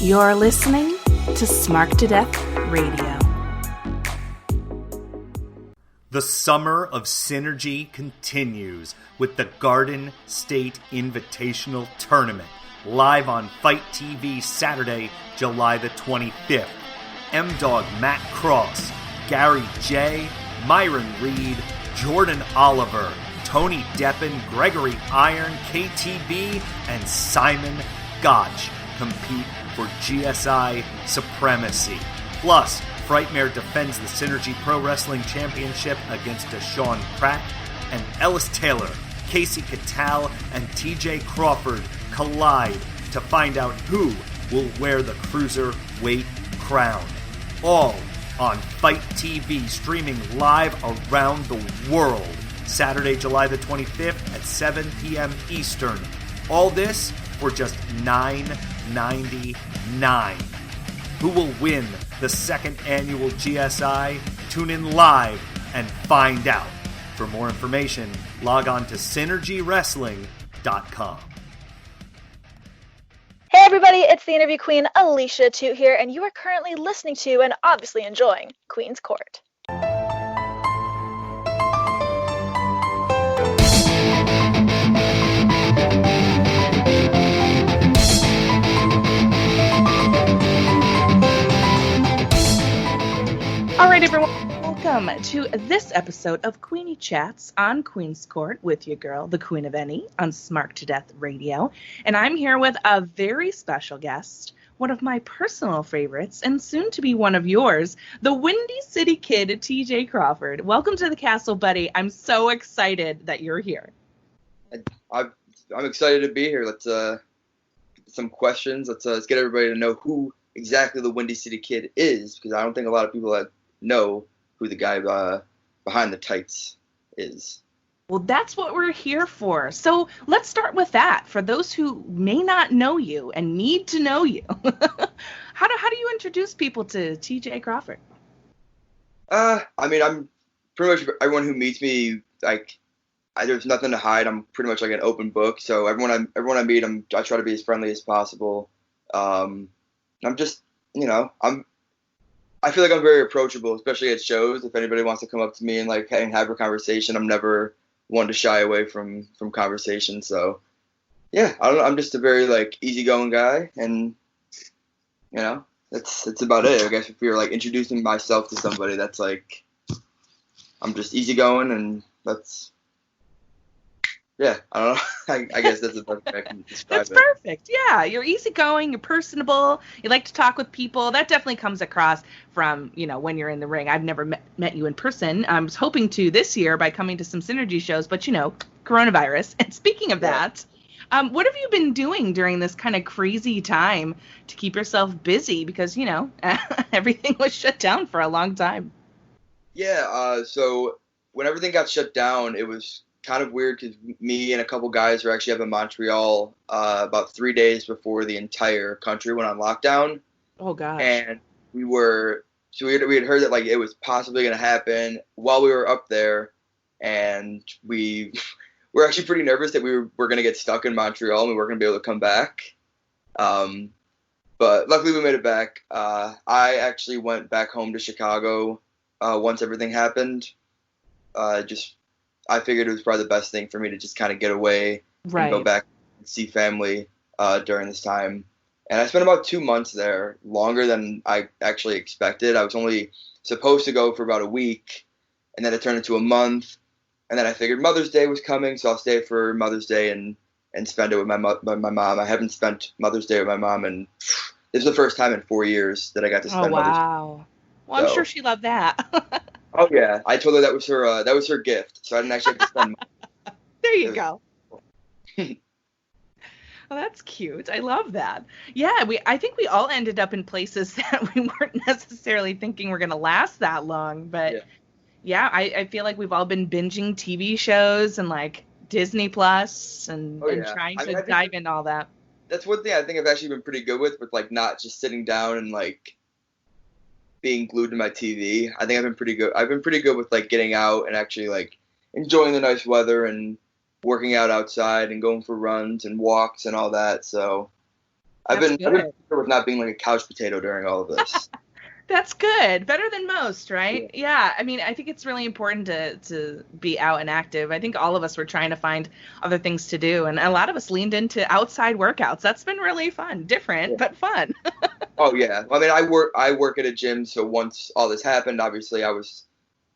You're listening to Smart to Death Radio. The summer of synergy continues with the Garden State Invitational Tournament, live on Fight TV Saturday, July the 25th. M-Dog Matt Cross, Gary J., Myron Reed, Jordan Oliver, Tony Deppen, Gregory Iron, KTB, and Simon Gotch compete for GSI supremacy. Plus, Frightmare defends the Synergy Pro Wrestling Championship against Deshaun Pratt, and Ellis Taylor, Casey Catal, and TJ Crawford collide to find out who will wear the Cruiserweight crown. All on Fight TV, streaming live around the world. Saturday, July the 25th at 7 p.m. Eastern. All this for just $9.99. Who will win the second annual GSI? Tune in live and find out. For more information, log on to synergywrestling.com. Hey everybody, it's the interview queen Alicia Toot here, and you are currently listening to and obviously enjoying Queen's Court. All right, everyone, welcome to this episode of Queenie Chats on Queen's Court with your girl, the Queen of Any, on Smart to Death Radio. And I'm here with a very special guest, one of my personal favorites, and soon to be one of yours, the Windy City Kid, TJ Crawford. Welcome to the castle, buddy. I'm so excited that you're here. I'm excited to be here. Let's some questions. Let's get everybody to know who exactly the Windy City Kid is, because I don't think a lot of people know who the guy behind the tights is. Well, that's what we're here for. So let's start with that. For those who may not know you and need to know you, how do you introduce people to TJ Crawford? I mean, I'm pretty much everyone who meets me, there's nothing to hide. I'm pretty much like an open book. So everyone I meet, I try to be as friendly as possible. I'm just, I feel like I'm very approachable, especially at shows. If anybody wants to come up to me and have a conversation, I'm never one to shy away from conversation. So yeah, I don't know. I'm just a very easygoing guy, and that's about it. I guess if you're introducing myself to somebody, that's I'm just easygoing, and that's. Yeah, I don't know. I guess that's the best way I can describe it. That's perfect. Yeah, you're easygoing, you're personable, you like to talk with people. That definitely comes across from, when you're in the ring. I've never met you in person. I was hoping to this year by coming to some Synergy shows, but, coronavirus. And speaking of that, what have you been doing during this kind of crazy time to keep yourself busy? Because, everything was shut down for a long time. Yeah, so when everything got shut down, it was kind of weird because me and a couple guys were actually up in Montreal about 3 days before the entire country went on lockdown. Oh gosh! And we had heard that it was possibly going to happen while we were up there, and we were actually pretty nervous that we were going to get stuck in Montreal and we weren't going to be able to come back. But luckily we made it back. I actually went back home to Chicago once everything happened. I figured it was probably the best thing for me to just kind of get away and go back and see family during this time. And I spent about 2 months there, longer than I actually expected. I was only supposed to go for about a week, and then it turned into a month. And then I figured Mother's Day was coming, so I'll stay for Mother's Day and spend it with my mom. I haven't spent Mother's Day with my mom, and this is the first time in 4 years that I got to spend Mother's Day. Oh, wow. Well, I'm sure she loved that. Oh yeah, I told her that was her gift, so I didn't actually have to spend money. There you go. Well, that's cute. I love that. Yeah, I think we all ended up in places that we weren't necessarily thinking were going to last that long, but yeah, I feel like we've all been binging TV shows and Disney Plus and trying to dive into all that. That's one thing I think I've actually been pretty good with not just sitting down and being glued to my TV. I think I've been pretty good. I've been pretty good with getting out and actually enjoying the nice weather and working out outside and going for runs and walks and all that. So I've been better with not being like a couch potato during all of this. That's good. Better than most, right? Yeah. I mean, I think it's really important to be out and active. I think all of us were trying to find other things to do, and a lot of us leaned into outside workouts. That's been really fun, different, but fun. Oh yeah. I mean, I work at a gym, so once all this happened, obviously I was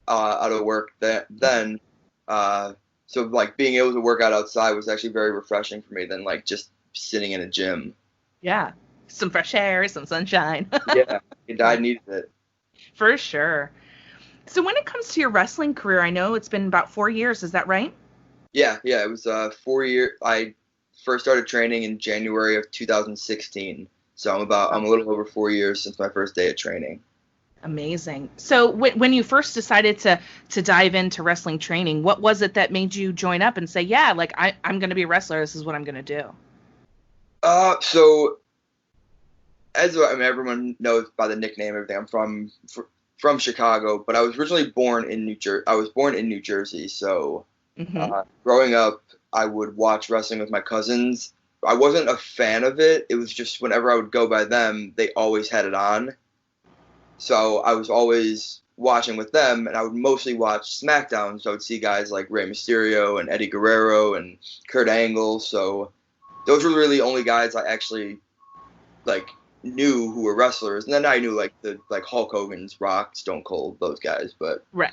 out of work then. So like being able to work out outside was actually very refreshing for me than like just sitting in a gym. Yeah. Some fresh air, some sunshine. Yeah, I needed it. For sure. So when it comes to your wrestling career, I know it's been about 4 years. Is that right? Yeah. It was 4 years. I first started training in January of 2016. So I'm a little over 4 years since my first day of training. Amazing. So when you first decided to dive into wrestling training, what was it that made you join up and say, yeah, like I'm going to be a wrestler. This is what I'm going to do. So everyone knows by the nickname and everything, I'm from Chicago, but I was originally born in New Jersey. I was born in New Jersey, so growing up, I would watch wrestling with my cousins. I wasn't a fan of it. It was just whenever I would go by them, they always had it on. So I was always watching with them, and I would mostly watch SmackDown. So I would see guys like Rey Mysterio and Eddie Guerrero and Kurt Angle. So those were really the only guys I actually like knew who were wrestlers. And then I knew like Hulk Hogan's, Rock, Stone Cold, those guys. But right.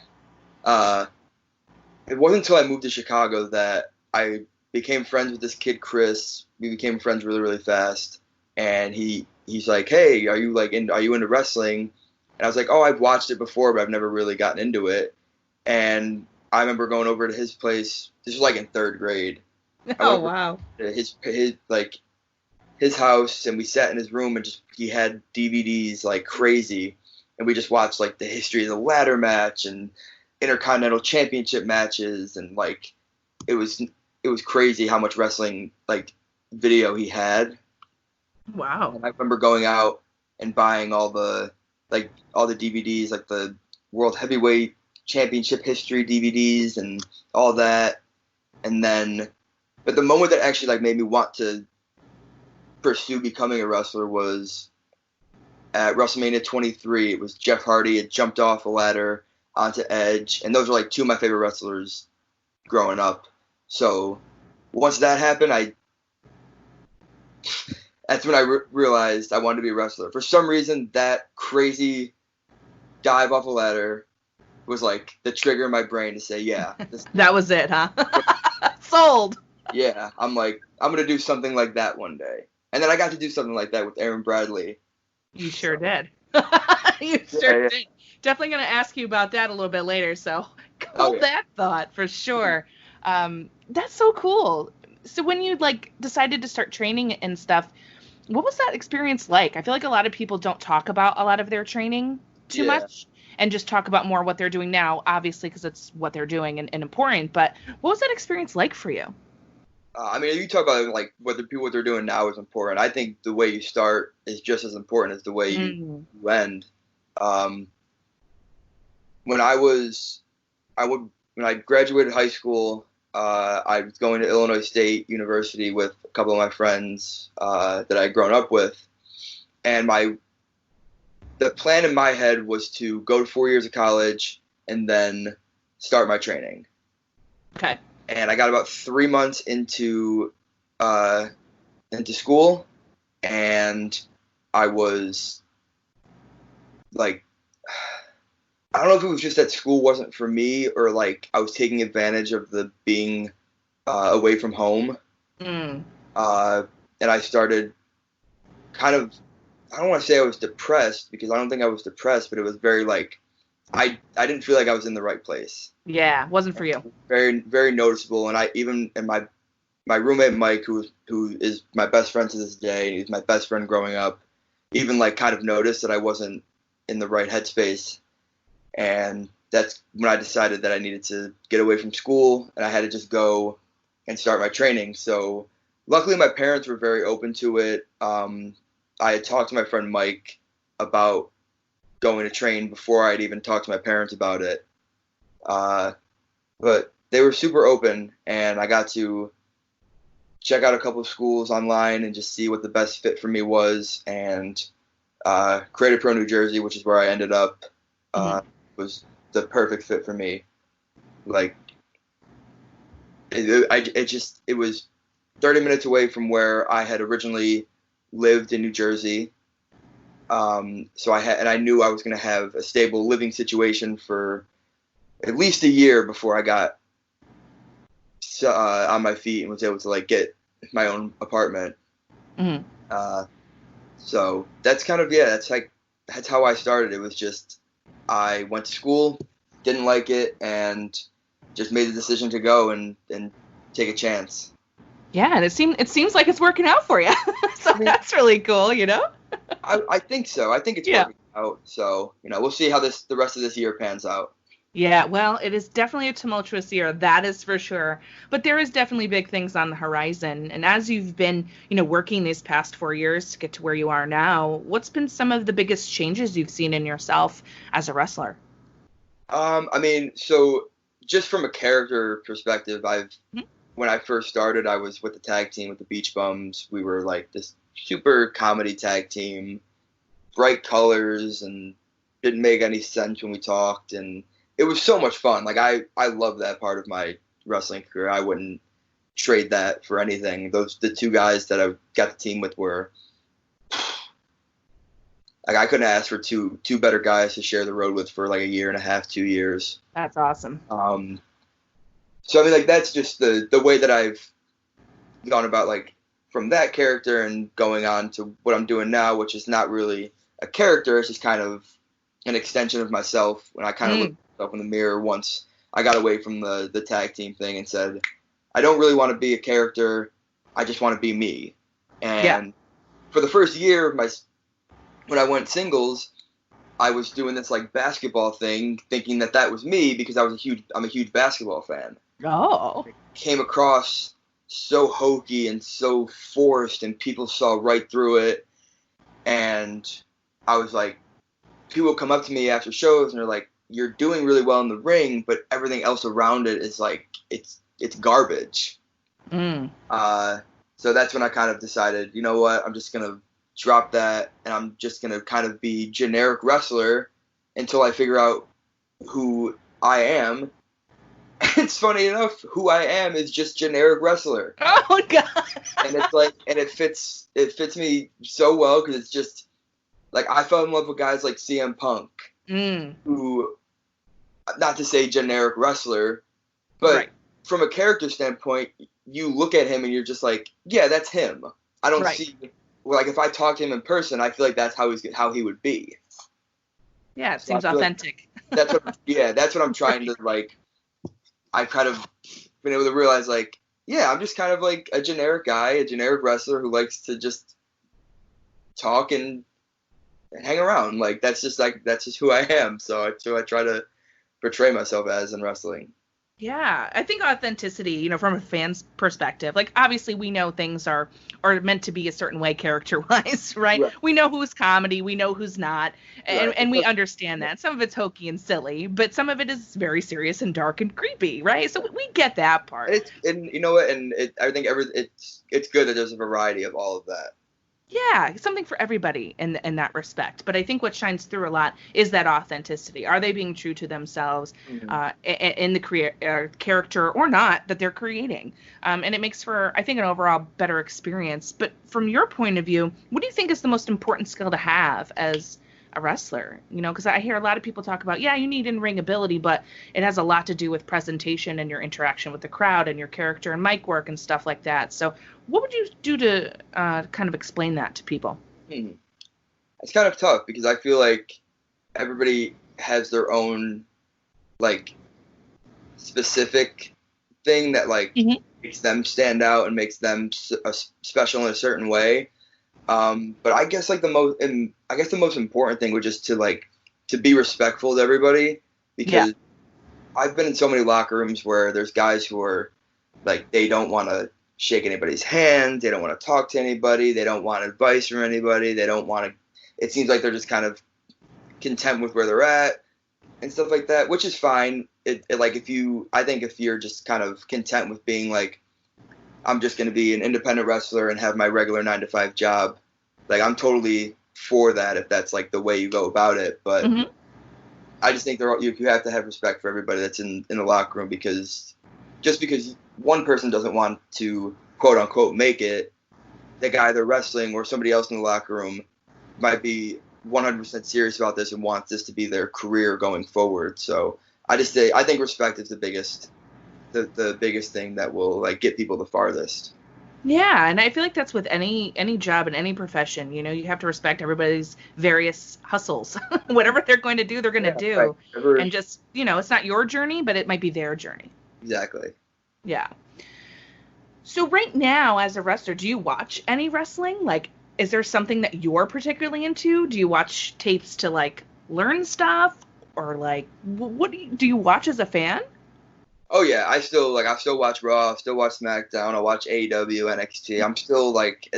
It wasn't until I moved to Chicago that I became friends with this kid Chris. We became friends really, really fast. And he's like, hey, are you into wrestling? And I was like, oh, I've watched it before, but I've never really gotten into it. And I remember going over to his place. This was like in third grade. Oh, wow. His house, and we sat in his room, and he had DVDs like crazy. And we just watched like the history of the ladder match and Intercontinental Championship matches. And like, it was crazy how much wrestling like video he had. Wow. And I remember going out and buying all the DVDs, like the World Heavyweight Championship history DVDs and all that. And then, but the moment that actually like made me want to pursue becoming a wrestler was at WrestleMania 23. It was Jeff Hardy had jumped off a ladder onto Edge, and those are like two of my favorite wrestlers growing up. So once that happened, that's when I realized I wanted to be a wrestler. For some reason, that crazy dive off a ladder was like the trigger in my brain to say, yeah. That was it, huh? Sold. Yeah, I'm like, I'm going to do something like that one day. And then I got to do something like that with Aaron Bradley. You sure did. You sure did. Definitely going to ask you about that a little bit later, so hold that thought for sure. That's so cool. So when you like decided to start training and stuff, what was that experience like? I feel like a lot of people don't talk about a lot of their training too much and just talk about more what they're doing now, obviously, because it's what they're doing and important. But what was that experience like for you? I mean, you talk about like what they're doing now is important. I think the way you start is just as important as the way you end. When I graduated high school, I was going to Illinois State University with a couple of my friends that I had grown up with, and the plan in my head was to go to 4 years of college and then start my training. Okay. And I got about 3 months into school, and I was like, I don't know if it was just that school wasn't for me or like I was taking advantage of the being away from home. And I started kind of, I don't want to say I was depressed because I don't think I was depressed, but it was very like, I didn't feel like I was in the right place. Yeah, wasn't for you. Very, very noticeable. And my roommate Mike, who is my best friend to this day, and he's my best friend growing up, even like kind of noticed that I wasn't in the right headspace. And that's when I decided that I needed to get away from school and I had to just go and start my training. So luckily my parents were very open to it. I had talked to my friend Mike about going to train before I'd even talked to my parents about it. But they were super open, and I got to check out a couple of schools online and just see what the best fit for me was. And Creative Pro New Jersey, which is where I ended up, was the perfect fit for me. Like, it was 30 minutes away from where I had originally lived in New Jersey. So I knew I was going to have a stable living situation for at least a year before I got on my feet and was able to like get my own apartment. So that's kind of, that's how I started. It was just, I went to school, didn't like it, and just made the decision to go and take a chance. Yeah, and it seems like it's working out for you. So that's really cool, you know? I think so. I think it's working out. So, we'll see how the rest of this year pans out. Yeah, well, it is definitely a tumultuous year, that is for sure. But there is definitely big things on the horizon. And as you've been, working these past 4 years to get to where you are now, what's been some of the biggest changes you've seen in yourself as a wrestler? So just from a character perspective, when I first started, I was with the tag team with the Beach Bums. We were like this super comedy tag team, bright colors, and didn't make any sense when we talked. And it was so much fun. Like, I love that part of my wrestling career. I wouldn't trade that for anything. The two guys that I got the team with were, like, I couldn't ask for two better guys to share the road with for like a year and a half, 2 years. That's awesome. So like that's just the way that I've gone about, like, from that character and going on to what I'm doing now, which is not really a character. It's just kind of an extension of myself. When I kind of looked up in the mirror once I got away from the tag team thing and said, I don't really want to be a character. I just want to be me. And for the first year when I went singles, I was doing this like basketball thing, thinking that was me because I'm a huge basketball fan. Oh. It came across so hokey and so forced, and people saw right through it. And I was like, people come up to me after shows and they're like, you're doing really well in the ring, but everything else around it is like, it's garbage. So that's when I kind of decided, you know what, I'm just going to drop that and I'm just going to kind of be generic wrestler until I figure out who I am. It's funny enough, who I am is just generic wrestler. Oh God. And it's like, and it fits me so well because it's just like, I fell in love with guys like CM Punk, who, not to say generic wrestler, but from a character standpoint, you look at him and you're just like, yeah, that's him. I don't see, like, if I talk to him in person, I feel like that's how he would be. Yeah, it seems authentic. Like that's what I'm trying to, like, I've kind of been able to realize, like, yeah, I'm just kind of like a generic guy, a generic wrestler who likes to just talk and hang around. Like, that's just who I am. So I try to portray myself as in wrestling. Yeah, I think authenticity, from a fan's perspective, like, obviously we know things are meant to be a certain way character-wise, right? We know who's comedy, we know who's not, and we understand that. Some of it's hokey and silly, but some of it is very serious and dark and creepy, right? So we get that part. And you know what? And I think it's good that there's a variety of all of that. Yeah, something for everybody in that respect. But I think what shines through a lot is that authenticity. Are they being true to themselves in the character or not that they're creating? And it makes for, I think, an overall better experience. But from your point of view, what do you think is the most important skill to have as a wrestler? Because I hear a lot of people talk about, you need in-ring ability, but it has a lot to do with presentation and your interaction with the crowd and your character and mic work and stuff like that. So what would you do to kind of explain that to people? It's kind of tough because I feel like everybody has their own, like, specific thing that, like, makes them stand out and makes them special in a certain way. But I guess, like, the most important thing would just to be respectful to everybody, because I've been in so many locker rooms where there's guys who are like, they don't want to shake anybody's hand, they don't want to talk to anybody, they don't want advice from anybody, they don't want to, it seems like they're just kind of content with where they're at and stuff like that, which is fine. I think if you're just kind of content with being like I'm just going to be an independent wrestler and have my regular 9-to-5 job. Like, I'm totally for that if that's like the way you go about it. But I just think you have to have respect for everybody that's in the locker room, because just because one person doesn't want to quote unquote make it, the guy they're wrestling or somebody else in the locker room might be 100% serious about this and wants this to be their career going forward. So I think respect is the biggest thing that will like get people the farthest. Yeah, and I feel like that's with any job in any profession. You know, you have to respect everybody's various hustles. Whatever they're going to do, they're going to do. Right. And just, you know, it's not your journey, but it might be their journey. Exactly. Yeah. So right now, as a wrestler, do you watch any wrestling? Like, is there something that you're particularly into? Do you watch tapes to like learn stuff, or like what do you watch as a fan? Oh yeah, I still watch Raw, I still watch SmackDown, I watch AEW, NXT. I'm still like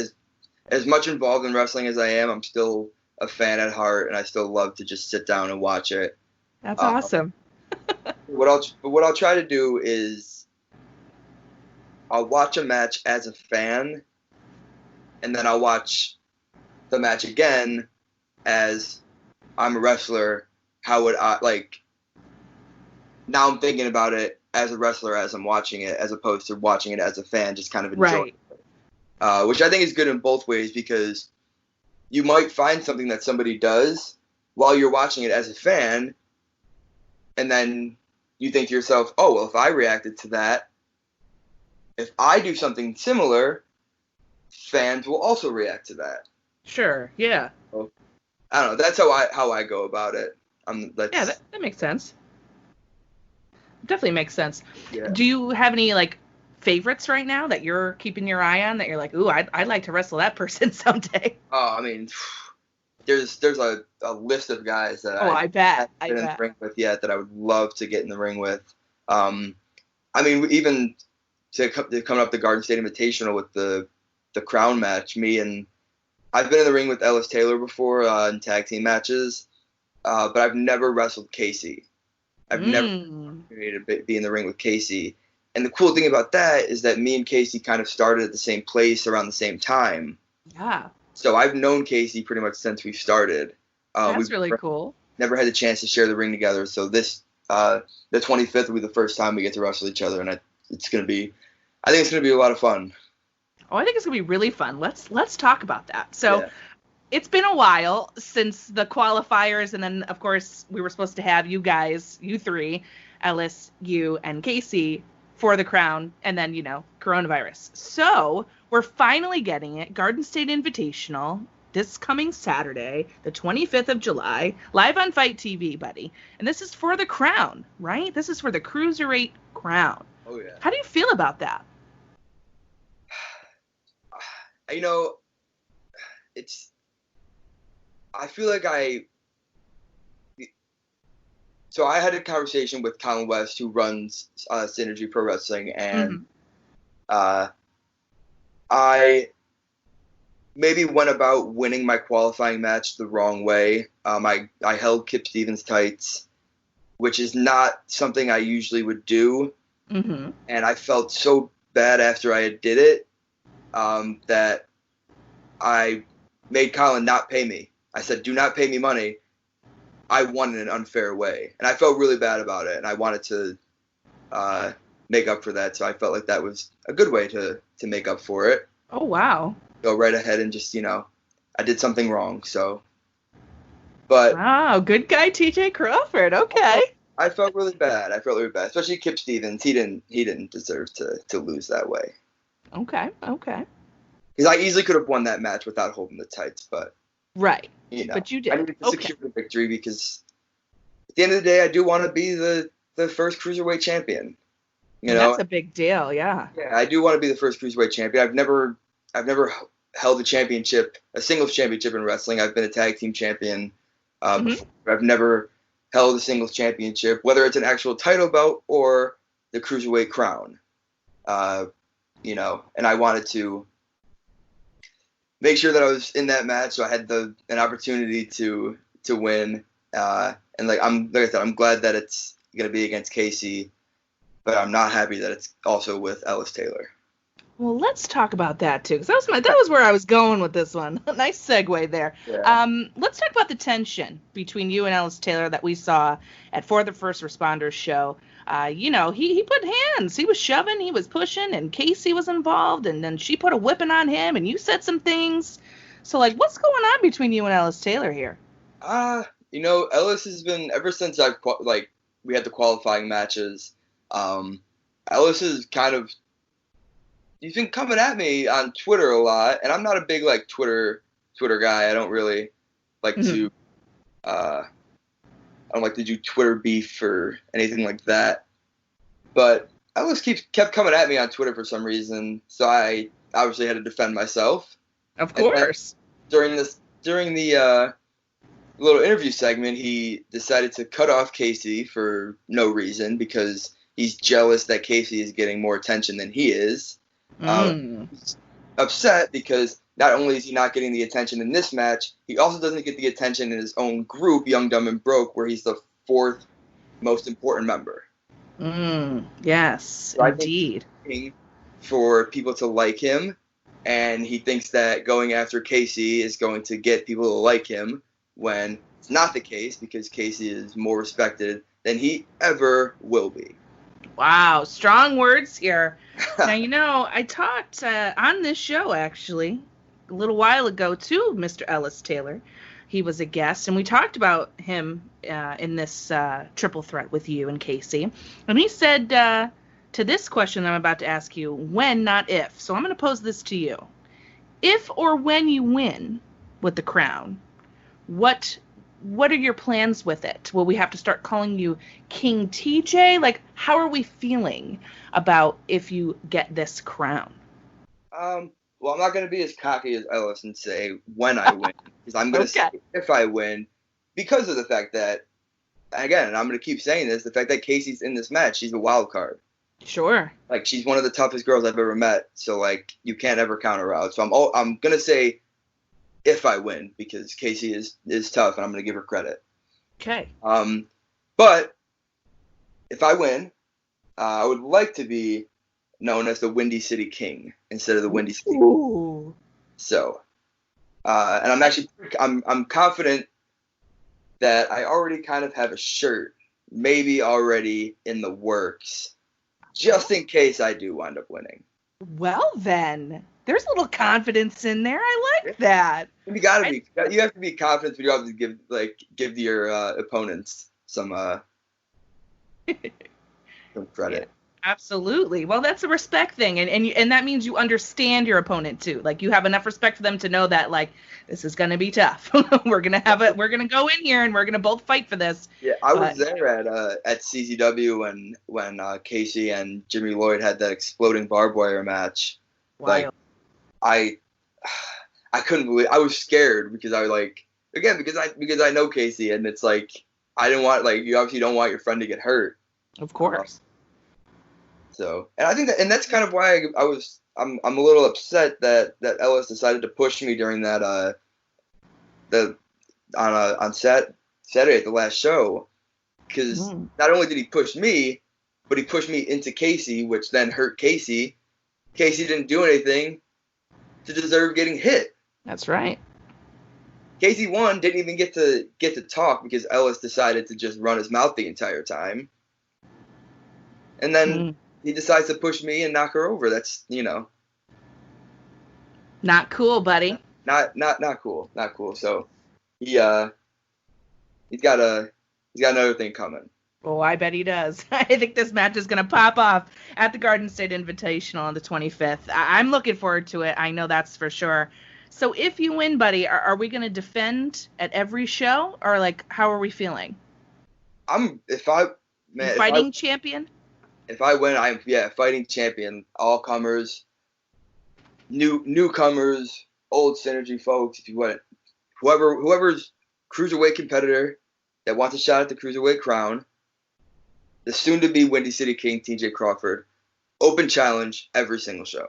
as much involved in wrestling as I am. I'm still a fan at heart, and I still love to just sit down and watch it. That's awesome. What I'll try to do is I'll watch a match as a fan, and then I'll watch the match again as I'm a wrestler. How would I like? Now I'm thinking about it as a wrestler as I'm watching it, as opposed to watching it as a fan, just kind of enjoying it. Which I think is good in both ways, because you might find something that somebody does while you're watching it as a fan, and then you think to yourself, oh, well, if I reacted to that, if I do something similar, fans will also react to that. Sure, yeah. So, I don't know. That's how I go about it. Yeah, that makes sense. Definitely makes sense. Yeah. Do you have any like favorites right now that you're keeping your eye on, that you're like, ooh, I'd like to wrestle that person someday? Oh, I mean, there's a list of guys that I bet in the ring with yet that I would love to get in the ring with. I mean, even to come up the Garden State Invitational with the crown match, I've been in the ring with Ellis Taylor before in tag team matches, but I've never wrestled Casey. I've never be in the ring with Casey. And the cool thing about that is that me and Casey kind of started at the same place around the same time. Yeah. So I've known Casey pretty much since we started. That's really cool. Never had the chance to share the ring together. So this, the 25th will be the first time we get to wrestle each other. And I think it's going to be a lot of fun. Oh, I think it's going to be really fun. Let's talk about that. So It's been a while since the qualifiers, and then, of course, we were supposed to have you guys, you three, Ellis, you, and Casey, for the crown, and then, you know, coronavirus. So we're finally getting it. Garden State Invitational, this coming Saturday, the 25th of July, live on Fight TV, buddy. And this is for the crown, right? This is for the Cruiserweight crown. Oh, yeah. How do you feel about that? You know, I feel like I had a conversation with Colin West, who runs Synergy Pro Wrestling, and I maybe went about winning my qualifying match the wrong way. I held Kip Stevens tights, which is not something I usually would do, and I felt so bad after I did it that I made Colin not pay me. I said, do not pay me money. I won in an unfair way. And I felt really bad about it, and I wanted to make up for that. So I felt like that was a good way to make up for it. Oh, wow. Go right ahead and just, you know, I did something wrong. So, but. Wow, good guy TJ Crawford. Okay. I felt really bad. Especially Kip Stevens. He didn't deserve to lose that way. Okay. Because I easily could have won that match without holding the tights, but. Right. You know, but you did. I needed to secure the victory, because at the end of the day, I do want to be the first Cruiserweight champion. You know, that's a big deal. Yeah. Yeah, I do want to be the first Cruiserweight champion. I've never held a singles championship in wrestling. I've been a tag team champion. Before. I've never held a singles championship, whether it's an actual title belt or the Cruiserweight crown. You know, and I wanted to make sure that I was in that match, so I had an opportunity to win. And like I said, I'm glad that it's gonna be against Casey, but I'm not happy that it's also with Ellis Taylor. Well, let's talk about that too, because that was where I was going with this one. Nice segue there. Yeah. Let's talk about the tension between you and Ellis Taylor that we saw for the First Responders show. He put hands. He was shoving, he was pushing, and Casey was involved, and then she put a whipping on him, and you said some things. So, like, what's going on between you and Ellis Taylor here? Ellis has been, ever since we had the qualifying matches, Ellis is he's been coming at me on Twitter a lot, and I'm not a big Twitter guy. I don't really like to I don't like to do Twitter beef or anything like that. But Ellis kept coming at me on Twitter for some reason, so I obviously had to defend myself. Of course. During the little interview segment, he decided to cut off Casey for no reason because he's jealous that Casey is getting more attention than he is. He's upset because not only is he not getting the attention in this match, he also doesn't get the attention in his own group, Young, Dumb, and Broke, where he's the fourth most important member. Yes, so indeed. For people to like him, and he thinks that going after Casey is going to get people to like him, when it's not the case, because Casey is more respected than he ever will be. Wow, strong words here. Now, I talked on this show, actually, a little while ago to Mr. Ellis Taylor. He was a guest, and we talked about him in this triple threat with you and Casey. And he said to this question I'm about to ask you, when, not if. So I'm going to pose this to you. If or when you win with the crown, what are your plans with it? Will we have to start calling you King TJ? Like, how are we feeling about if you get this crown? Well, I'm not going to be as cocky as Ellis and say when I win, because I'm going to say if I win, because of the fact that, again, and I'm going to keep saying this, the fact that Casey's in this match, she's a wild card. Sure. Like, she's one of the toughest girls I've ever met, so, like, you can't ever count her out. So I'm going to say if I win, because Casey is tough, and I'm going to give her credit. Okay. But if I win, I would like to be known as the Windy City King instead of the Windy City King. So, and I'm confident that I already kind of have a shirt, maybe already in the works, just in case I do wind up winning. Well, then. There's a little confidence in there. I like that. You have to be confident, but you have to give your opponents some credit. Yeah, absolutely. Well, that's a respect thing, and that means you understand your opponent too. Like, you have enough respect for them to know that, like, this is gonna be tough. We're gonna go in here and we're gonna both fight for this. Yeah, I was there at CZW when Casey and Jimmy Lloyd had that exploding barbed wire match. Wild. Like, I couldn't believe, I was scared because because I know Casey, and it's like, I didn't want, you obviously don't want your friend to get hurt. Of course. So, and I think that's kind of why I'm a little upset that Ellis decided to push me during that on Saturday at the last show, because not only did he push me, but he pushed me into Casey, which then hurt Casey. Casey didn't do anything to deserve getting hit. That's right. Casey didn't even get to talk because Ellis decided to just run his mouth the entire time. And then he decides to push me and knock her over. That's, not cool, buddy. Not cool. Not cool. So he's got another thing coming. Oh, I bet he does. I think this match is going to pop off at the Garden State Invitational on the 25th. I'm looking forward to it. I know that's for sure. So if you win, buddy, are we going to defend at every show? Or, like, how are we feeling? Fighting champion? If I win, I'm fighting champion. All comers, newcomers, old Synergy folks, if you want it. Whoever's cruiserweight competitor that wants a shot at the cruiserweight crown, the soon-to-be Windy City King, TJ Crawford, open challenge every single show.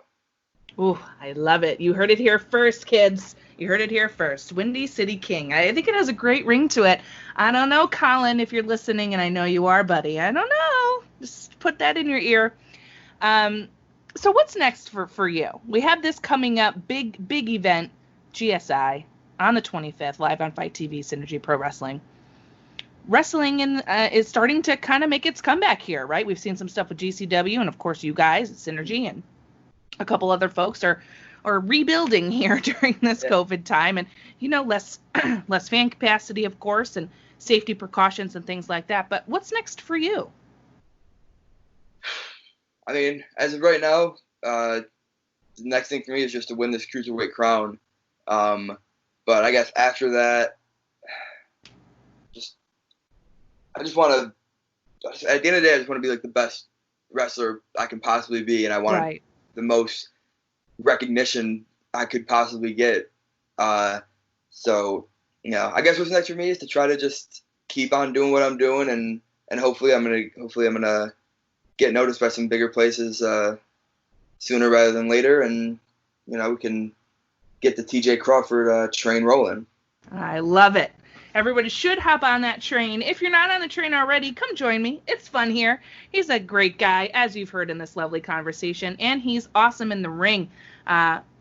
Ooh, I love it. You heard it here first, kids. You heard it here first. Windy City King. I think it has a great ring to it. I don't know, Colin, if you're listening, and I know you are, buddy. I don't know. Just put that in your ear. So what's next for you? We have this coming up, big event, GSI, on the 25th, live on Fight TV, Synergy Pro Wrestling. Wrestling is starting to kind of make its comeback here, right? We've seen some stuff with GCW, and of course you guys at Synergy, and a couple other folks are rebuilding here during this COVID time, and less fan capacity, of course, and safety precautions and things like that. But what's next for you? I mean, as of right now, the next thing for me is just to win this cruiserweight crown. But I guess after that, I just want to, at the end of the day, I just want to be like the best wrestler I can possibly be, and I want the most recognition I could possibly get. So, I guess what's next for me is to try to just keep on doing what I'm doing, and hopefully I'm gonna get noticed by some bigger places sooner rather than later, and we can get the TJ Crawford train rolling. I love it. Everybody should hop on that train. If you're not on the train already, come join me. It's fun here. He's a great guy, as you've heard in this lovely conversation, and he's awesome in the ring.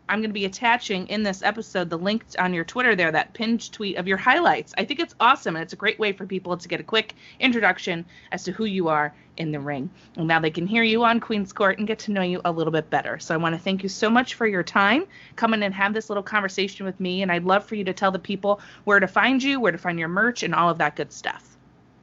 I'm going to be attaching in this episode the link on your Twitter there, that pinned tweet of your highlights. I think it's awesome, and it's a great way for people to get a quick introduction as to who you are in the ring. And now they can hear you on Queen's Court and get to know you a little bit better. So I want to thank you so much for your time coming and have this little conversation with me, and I'd love for you to tell the people where to find you, where to find your merch, and all of that good stuff.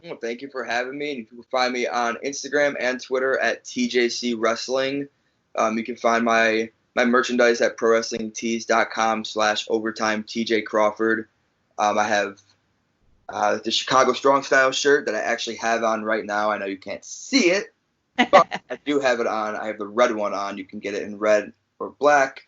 Well, thank you for having me. You can find me on Instagram and Twitter at TJC Wrestling. You can find my merchandise at prowrestlingtees.com/overtime TJ Crawford. I have the Chicago Strong Style shirt that I actually have on right now. I know you can't see it, but I do have it on. I have the red one on. You can get it in red or black.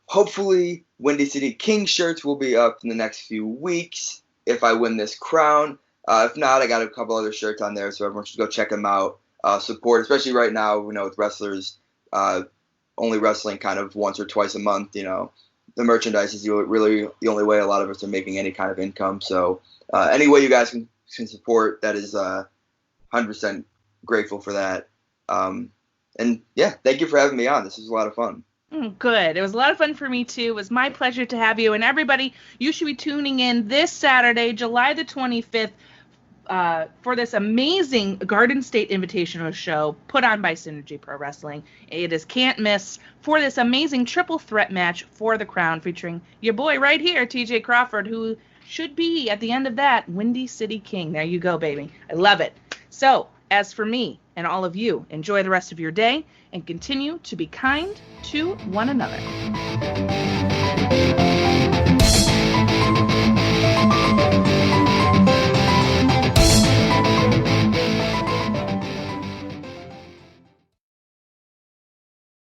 Hopefully, Windy City King shirts will be up in the next few weeks if I win this crown. If not, I got a couple other shirts on there, so everyone should go check them out. Support, especially right now, with wrestlers only wrestling kind of once or twice a month. The merchandise is really the only way a lot of us are making any kind of income. So any way you guys can support, that is 100% grateful for that. And yeah, thank you for having me on. This was a lot of fun. Good. It was a lot of fun for me too. It was my pleasure to have you. And everybody, you should be tuning in this Saturday, July the 25th, for this amazing Garden State Invitational show put on by Synergy Pro Wrestling. It is can't miss for this amazing triple threat match for the crown, featuring your boy right here, TJ Crawford, who should be, at the end of that, Windy City King. There you go, baby. I love it. So, as for me and all of you, enjoy the rest of your day and continue to be kind to one another.